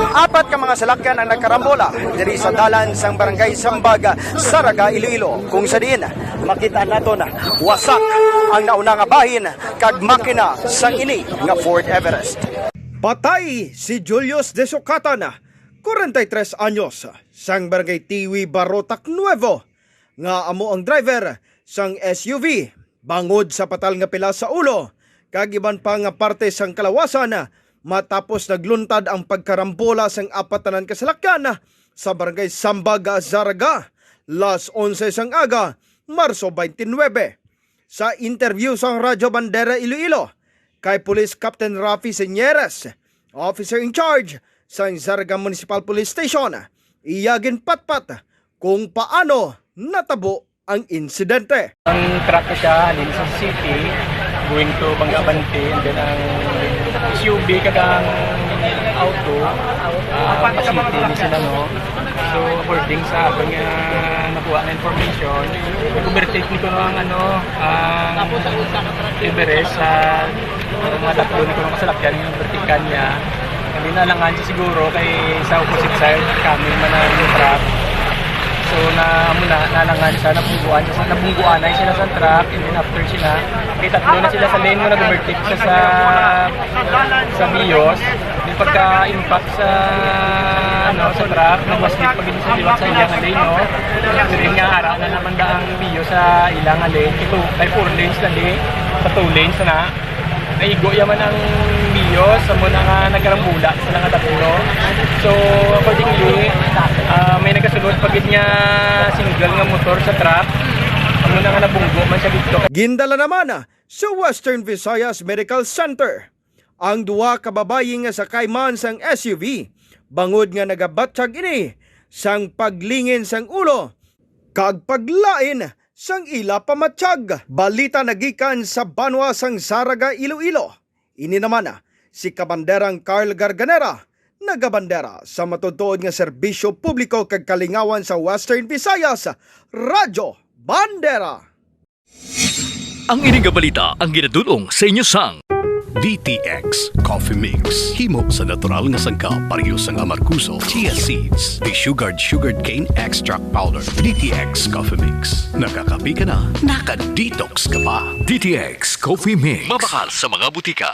Apat ka mga salakyan ang nagkarambola diri sa dalan sang barangay Sambaga, Saraga, Iloilo. Kung sa diin, makita nato na wasak ang nauna nga bahin kag makina sang ini nga Ford Everest. Patay si Julius de Socatan, 43 anyos, sang barangay Tiwi, Barotac Nuevo, nga amo ang driver sang SUV bangod sa patal nga pila sa ulo kag iban pa nga parte sang kalawasan matapos nagluntad ang pagkarambola sang apatanan kasalakyan sa barangay Sambaga, Saraga, las 11 sang aga, Marso 29. Sa interview sa Radyo Bandera Iloilo kay Police Captain Rafi Señeres, officer in charge sa Saraga Municipal Police Station, iyagin patpat kung paano natabo ang insidente. Ang truck ko siya halin sa city, going to Bangabante, and then ang SUV kadang auto, pa-city ni sila, no? So, according sa akong nakuha na information, nag-overtake nito ng Everest sa mga tatlo nito ng kasalakyan, yung vertikan niya. Hindi nalangan siya siguro kay sa opposite side, kami man ang truck. So nalangan siya, nabungguan na sila sa truck, and then after sila, kay tatlo na sila sa lane mo, nag-overtake siya sa BIOS. Then pagka-impact sa truck, nag-waslit pag sa liwat sa ilang lane, no? Then nga ara na naman ang BIOS sa ilang lane, kay 4 lanes na di, sa 2 lanes na. Naigo yaman ang BIOS sa muna nga nagkarambula sila nga tatlo. So accordingly, may nagkasunod pagit niya single nga motor sa truck. Muna nga nabunggo man siya dito. Gindala naman sa Western Visayas Medical Center ang duwa ka babayi nga sakay man sang SUV bangod nga nagabatsyag ini sang paglingin sang ulo kag paglain sang ila pamatsyag. Balita nagikan sa Banwa sang Saraga, Iloilo. Ini naman si Kabanderang Carl Garganera, nagabandera sa matutuod nga serbisyo publiko kag kalingawan sa Western Visayas, Radyo Bandera. Ang ining balita ang ginadulong sa inyo sang DTX Coffee Mix. Himo sa natural nga sangka pareho sang amarkuso, chia seeds, sugared cane extract powder. DTX Coffee Mix. Nakakapi ka na, naka-detox ka pa. DTX Coffee Mix. Mabakal sa mga butika.